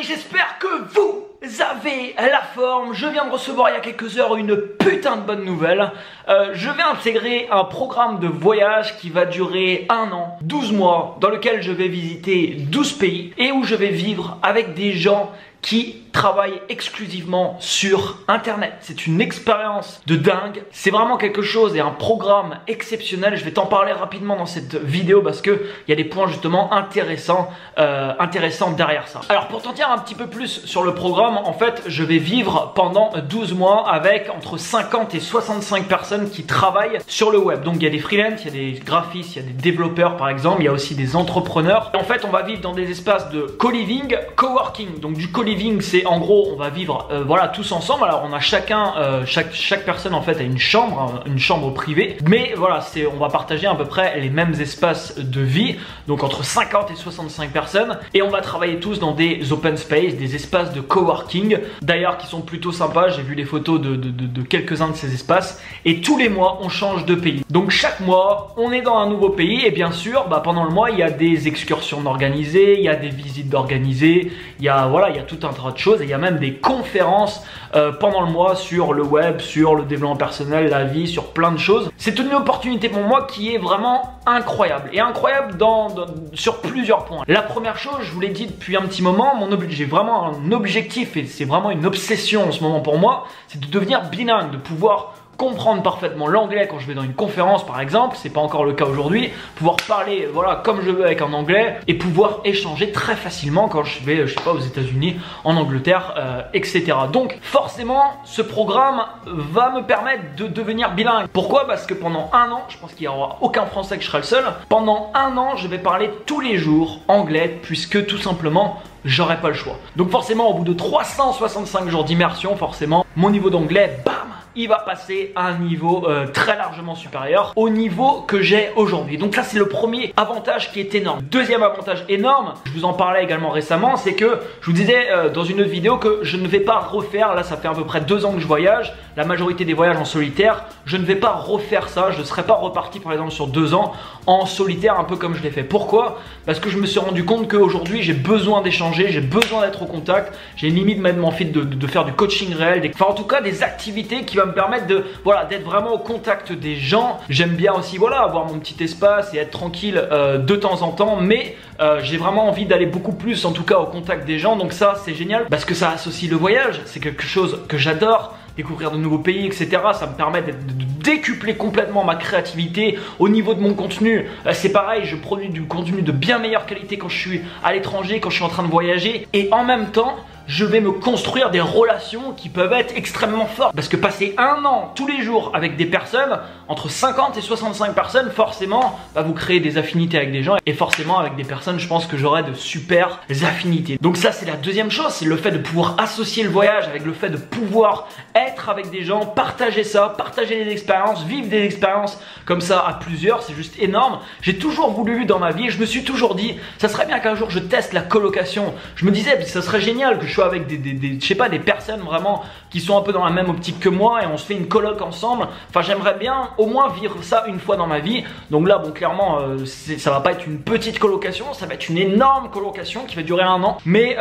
amis, j'espère que vous avez la forme. Je viens de recevoir il y a quelques heures une putain de bonne nouvelle. Je vais intégrer un programme de voyage qui va durer 1 an, 12 mois, dans lequel je vais visiter 12 pays et où je vais vivre avec des gens qui travaillent exclusivement sur internet. C'est une expérience de dingue, c'est vraiment quelque chose et un programme exceptionnel. Je vais t'en parler rapidement dans cette vidéo parce que il y a des points justement intéressants derrière ça. Alors pour t'en dire un petit peu plus sur le programme, en fait je vais vivre pendant 12 mois avec entre 50 et 65 personnes qui travaillent sur le web. Donc il y a des freelances, il y a des graphistes, il y a des développeurs par exemple, il y a aussi des entrepreneurs. Et en fait on va vivre dans des espaces de co-living, coworking. Donc du co-living, c'est en gros on va vivre voilà tous ensemble. Alors on a chacun chaque personne en fait a une chambre privée, mais voilà on va partager à peu près les mêmes espaces de vie, donc entre 50 et 65 personnes, et on va travailler tous dans des open space, des espaces de coworking d'ailleurs qui sont plutôt sympas. J'ai vu les photos de quelques-uns de ces espaces, et tous les mois on change de pays. Donc chaque mois on est dans un nouveau pays, et bien sûr pendant le mois il y a des excursions d'organiser, il y a des visites d'organiser, il y a tout un tas de choses, et il y a même des conférences pendant le mois sur le web, sur le développement personnel, la vie, sur plein de choses. C'est une opportunité pour moi qui est vraiment incroyable, et incroyable sur plusieurs points. La première chose, je vous l'ai dit depuis un petit moment, j'ai vraiment un objectif, et c'est vraiment une obsession en ce moment pour moi, c'est de devenir bilingue, de pouvoir comprendre parfaitement l'anglais quand je vais dans une conférence par exemple. C'est pas encore le cas aujourd'hui. Pouvoir parler comme je veux avec un anglais, et pouvoir échanger très facilement quand je vais, je sais pas, aux États-Unis, en Angleterre, etc. Donc forcément ce programme va me permettre de devenir bilingue. Pourquoi? Parce que pendant 1 an, je pense qu'il n'y aura aucun Français, que je serai le seul. Pendant 1 an je vais parler tous les jours anglais, puisque tout simplement j'aurai pas le choix. Donc forcément au bout de 365 jours d'immersion, forcément mon niveau d'anglais, bam, il va passer à un niveau très largement supérieur au niveau que j'ai aujourd'hui. Donc là c'est le premier avantage qui est énorme. Deuxième avantage énorme, je vous en parlais également récemment, c'est que je vous disais dans une autre vidéo que je ne vais pas refaire, là ça fait à peu près 2 ans que je voyage, la majorité des voyages en solitaire, je ne vais pas refaire ça, je ne serai pas reparti par exemple sur 2 ans en solitaire un peu comme je l'ai fait. Pourquoi? Parce que je me suis rendu compte qu'aujourd'hui j'ai besoin d'échanger, j'ai besoin d'être au contact, j'ai limite même envie de faire du coaching réel, enfin en tout cas des activités qui me permettre d'être vraiment au contact des gens. J'aime bien aussi avoir mon petit espace et être tranquille de temps en temps, mais j'ai vraiment envie d'aller beaucoup plus en tout cas au contact des gens. Donc ça c'est génial parce que ça associe le voyage, c'est quelque chose que j'adore. Découvrir de nouveaux pays, etc. Ça me permet de décupler complètement ma créativité au niveau de mon contenu. C'est pareil, je produis du contenu de bien meilleure qualité quand je suis à l'étranger, quand je suis en train de voyager, et en même temps je vais me construire des relations qui peuvent être extrêmement fortes. Parce que passer 1 an tous les jours avec des personnes, entre 50 et 65 personnes, forcément, vous créez des affinités avec des gens. Et forcément, avec des personnes, je pense que j'aurai de super affinités. Donc ça, c'est la deuxième chose, c'est le fait de pouvoir associer le voyage avec le fait de pouvoir être avec des gens, partager ça, partager des expériences, vivre des expériences comme ça à plusieurs. C'est juste énorme. J'ai toujours voulu dans ma vie, et je me suis toujours dit, ça serait bien qu'un jour je teste la colocation. Je me disais, ça serait génial que je sois avec des personnes vraiment qui sont un peu dans la même optique que moi, et on se fait une coloc ensemble. Enfin j'aimerais bien au moins vivre ça une fois dans ma vie. Donc là clairement ça va pas être une petite colocation, ça va être une énorme colocation qui va durer 1 an, mais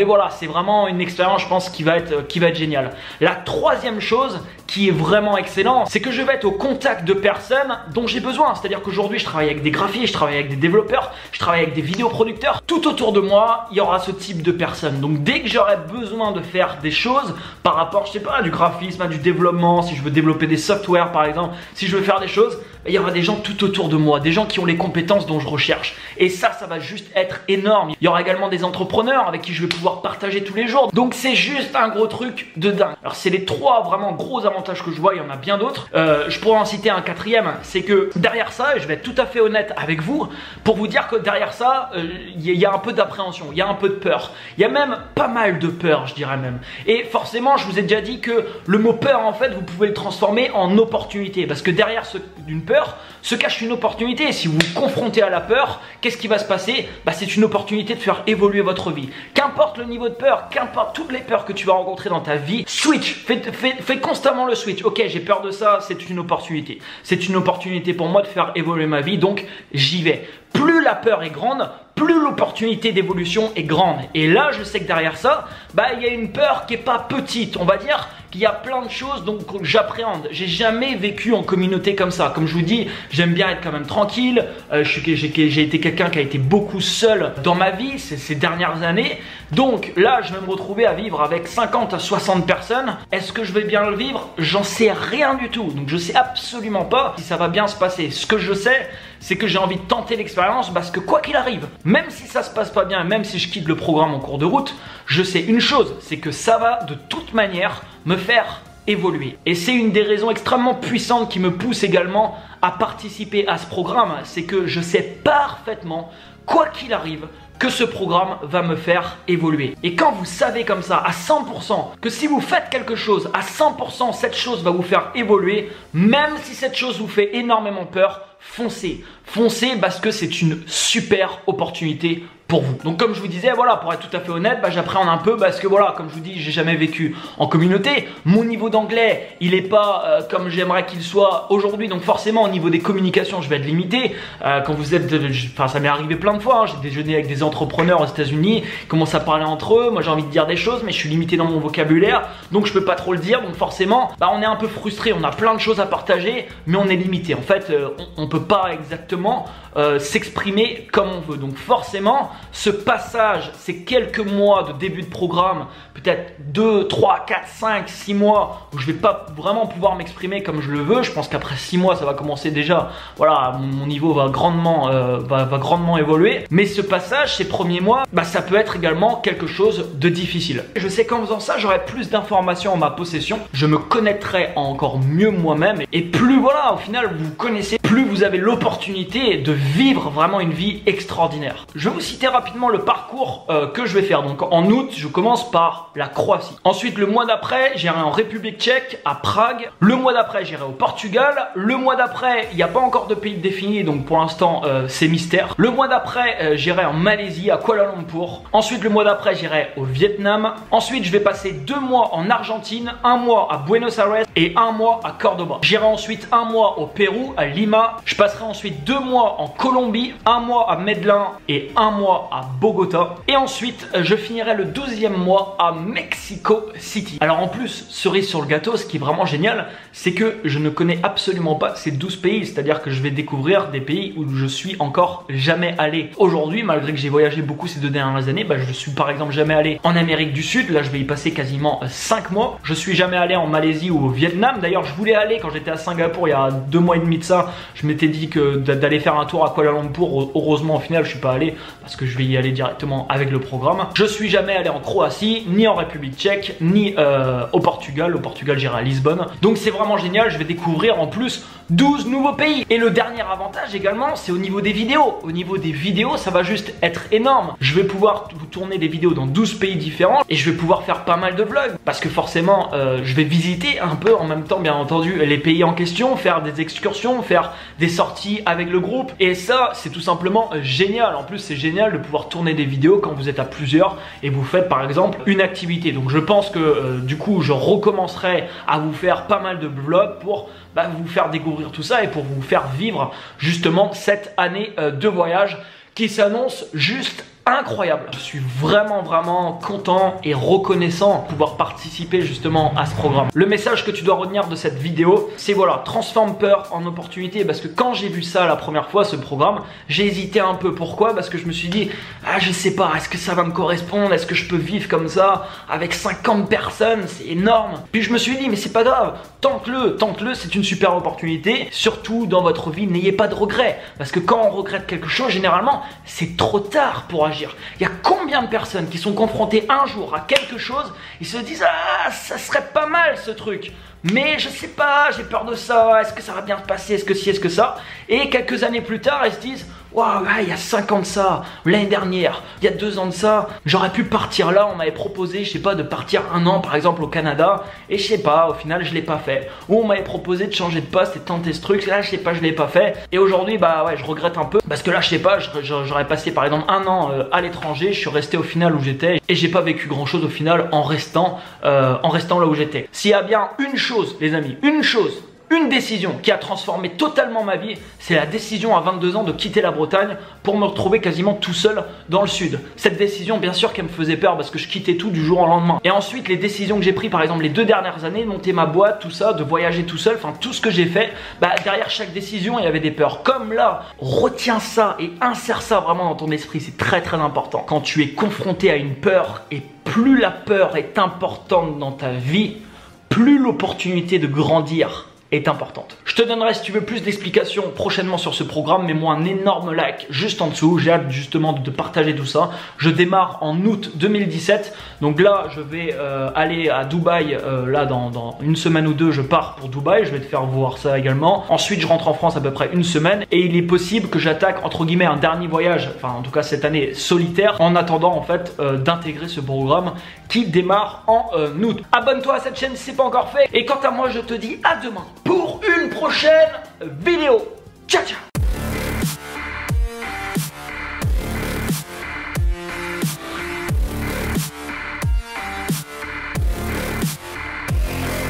voilà, c'est vraiment une expérience, je pense, qui va être géniale. La troisième chose qui est vraiment excellent, c'est que je vais être au contact de personnes dont j'ai besoin. C'est-à-dire qu'aujourd'hui je travaille avec des graphistes, je travaille avec des développeurs, je travaille avec des vidéoproducteurs. Tout autour de moi il y aura ce type de personnes. Donc dès que j'aurai besoin de faire des choses par rapport, je sais pas, à du graphisme, à du développement, si je veux développer des softwares par exemple, si je veux faire des choses, il y aura des gens tout autour de moi, des gens qui ont les compétences dont je recherche. Et ça va juste être énorme. Il y aura également des entrepreneurs avec qui je vais pouvoir partager tous les jours. Donc c'est juste un gros truc de dingue. Alors c'est les 3 vraiment gros avantages que je vois, il y en a bien d'autres. Je pourrais en citer un 4e, c'est que derrière ça, et je vais être tout à fait honnête avec vous, pour vous dire que derrière ça, il y a un peu d'appréhension, il y a un peu de peur. Il y a même pas mal de peur, je dirais même. Et forcément, je vous ai déjà dit que le mot peur, en fait, vous pouvez le transformer en opportunité. Parce que derrière d'une peur se cache une opportunité. Et si vous vous confrontez à la peur, qu'est-ce qui va se passer? C'est une opportunité de faire évoluer votre vie. Qu'importe le niveau de peur, qu'importe toutes les peurs que tu vas rencontrer dans ta vie, switch, fais constamment le switch. Ok, j'ai peur de ça, c'est une opportunité. C'est une opportunité pour moi de faire évoluer ma vie, donc j'y vais. Plus la peur est grande, plus l'opportunité d'évolution est grande. Et là, je sais que derrière ça, il y a une peur qui est pas petite. On va dire qu'il y a plein de choses donc j'appréhende. J'ai jamais vécu en communauté comme ça. Comme je vous dis, j'aime bien être quand même tranquille. J'ai été quelqu'un qui a été beaucoup seul dans ma vie ces dernières années. Donc là, je vais me retrouver à vivre avec 50 à 60 personnes. Est-ce que je vais bien le vivre? J'en sais rien du tout. Donc je sais absolument pas si ça va bien se passer. Ce que je sais, c'est que j'ai envie de tenter l'expérience parce que quoi qu'il arrive, même si ça se passe pas bien, même si je quitte le programme en cours de route, je sais une chose, c'est que ça va de toute manière me faire évoluer. Et c'est une des raisons extrêmement puissantes qui me pousse également à participer à ce programme, c'est que je sais parfaitement, quoi qu'il arrive, que ce programme va me faire évoluer. Et quand vous savez comme ça à 100% que si vous faites quelque chose à 100%, cette chose va vous faire évoluer, même si cette chose vous fait énormément peur, foncez. Foncez parce que c'est une super opportunité pour vous. Donc comme je vous disais, voilà, pour être tout à fait honnête, j'appréhende un peu parce que voilà, comme je vous dis, j'ai jamais vécu en communauté. Mon niveau d'anglais, il est pas comme j'aimerais qu'il soit aujourd'hui. Donc forcément, au niveau des communications, je vais être limité. Quand vous êtes, ça m'est arrivé plein de fois. J'ai déjeuné avec des entrepreneurs aux États-Unis, ils commencent à parler entre eux. Moi, j'ai envie de dire des choses, mais je suis limité dans mon vocabulaire, donc je peux pas trop le dire. Donc forcément, on est un peu frustré. On a plein de choses à partager, mais on est limité. En fait, on peut pas exactement s'exprimer comme on veut. Donc forcément, ce passage, ces quelques mois de début de programme, peut-être 2, 3, 4, 5, 6 mois où je vais pas vraiment pouvoir m'exprimer comme je le veux. Je pense qu'après 6 mois, ça va commencer déjà. Voilà, mon niveau va grandement, va grandement évoluer. Mais ce passage, ces premiers mois, ça peut être également quelque chose de difficile. Je sais qu'en faisant ça, j'aurai plus d'informations en ma possession. Je me connaîtrai encore mieux moi-même. Et plus, voilà, au final, vous connaissez, plus vous avez l'opportunité de vivre vraiment une vie extraordinaire. Je vais vous citer rapidement le parcours que je vais faire. Donc en août, je commence par la Croatie. Ensuite, le mois d'après, j'irai en République tchèque, à Prague. Le mois d'après, j'irai au Portugal. Le mois d'après, il n'y a pas encore de pays défini, donc pour l'instant, c'est mystère. Le mois d'après, j'irai en Malaisie, à Kuala Lumpur. Ensuite, le mois d'après, j'irai au Vietnam. Ensuite, je vais passer 2 mois en Argentine, 1 mois à Buenos Aires et 1 mois à Cordoba. J'irai ensuite 1 mois au Pérou, à Lima. Je passerai ensuite 2 mois en Colombie, 1 mois à Medellín et 1 mois à Bogota. Et ensuite, je finirai le 12e mois à Mexico City. Alors en plus, cerise sur le gâteau, ce qui est vraiment génial, c'est que je ne connais absolument pas ces 12 pays. C'est-à-dire que je vais découvrir des pays où je suis encore jamais allé. Aujourd'hui, malgré que j'ai voyagé beaucoup ces 2 dernières années, je suis par exemple jamais allé en Amérique du Sud. Là, je vais y passer quasiment 5 mois. Je suis jamais allé en Malaisie ou au Vietnam. D'ailleurs, je voulais aller quand j'étais à Singapour il y a 2 mois et demi de ça. Je m'étais dit que d'aller faire un tour à Kuala Lumpur. Heureusement, au final, je suis pas allé parce que je vais y aller directement avec le programme. Je suis jamais allé en Croatie, ni en République tchèque, ni au Portugal. Au Portugal, j'irai à Lisbonne. Donc c'est vraiment génial. Je vais découvrir en plus 12 nouveaux pays. Et le dernier avantage également, c'est au niveau des vidéos. Au niveau des vidéos, ça va juste être énorme. Je vais pouvoir vous tourner des vidéos dans 12 pays différents et je vais pouvoir faire pas mal de vlogs parce que forcément, je vais visiter un peu en même temps, bien entendu, les pays en question, faire des excursions, faire des sorties avec le groupe. Et ça, c'est tout simplement génial. En plus, c'est génial de pouvoir tourner des vidéos quand vous êtes à plusieurs et vous faites par exemple une activité. Donc je pense que du coup, je recommencerai à vous faire pas mal de vlogs pour vous faire découvrir tout ça et pour vous faire vivre justement cette année de voyage qui s'annonce juste incroyable. Je suis vraiment content et reconnaissant de pouvoir participer justement à ce programme. Le message que tu dois retenir de cette vidéo, c'est voilà, transforme peur en opportunité, parce que quand j'ai vu ça la première fois, ce programme, j'ai hésité un peu. Pourquoi? Parce que je me suis dit, je sais pas, est-ce que ça va me correspondre? Est-ce que je peux vivre comme ça avec 50 personnes? C'est énorme. Puis je me suis dit, mais c'est pas grave, tente-le, c'est une super opportunité. Surtout dans votre vie, n'ayez pas de regrets, parce que quand on regrette quelque chose, généralement, c'est trop tard pour agir. Il y a combien de personnes qui sont confrontées un jour à quelque chose, ils se disent ça serait pas mal ce truc, mais je sais pas, j'ai peur de ça, est-ce que ça va bien se passer, est-ce que si, est-ce que ça, et quelques années plus tard ils se disent waouh, il y a 5 ans de ça, l'année dernière, il y a 2 ans de ça, j'aurais pu partir là, on m'avait proposé, je sais pas, de partir 1 an par exemple au Canada, et je sais pas, au final je l'ai pas fait. Ou on m'avait proposé de changer de poste et de tenter ce truc, là je sais pas, je l'ai pas fait. Et aujourd'hui, je regrette un peu, parce que là je sais pas, j'aurais passé par exemple 1 an à l'étranger, je suis resté au final où j'étais, et j'ai pas vécu grand chose au final en restant là où j'étais. S'il y a bien une chose, les amis, une chose une décision qui a transformé totalement ma vie, c'est la décision à 22 ans de quitter la Bretagne pour me retrouver quasiment tout seul dans le sud. Cette décision, bien sûr qu'elle me faisait peur parce que je quittais tout du jour au lendemain. Et ensuite, les décisions que j'ai prises, par exemple les 2 dernières années, monter ma boîte, tout ça, de voyager tout seul, enfin tout ce que j'ai fait, derrière chaque décision, il y avait des peurs. Comme là, retiens ça et insère ça vraiment dans ton esprit, c'est très très important. Quand tu es confronté à une peur, et plus la peur est importante dans ta vie, plus l'opportunité de grandir est importante. Je te donnerai, si tu veux, plus d'explications prochainement sur ce programme. Mets-moi un énorme like juste en dessous. J'ai hâte justement de partager tout ça. Je démarre en août 2017. Donc là, je vais aller à Dubaï. Là, dans une semaine ou 2, je pars pour Dubaï. Je vais te faire voir ça également. Ensuite, je rentre en France à peu près une semaine. Et il est possible que j'attaque, entre guillemets, un dernier voyage, enfin en tout cas cette année solitaire, en attendant en fait d'intégrer ce programme qui démarre en août. Abonne-toi à cette chaîne si ce n'est pas encore fait. Et quant à moi, je te dis à demain pour une prochaine vidéo. Ciao, ciao!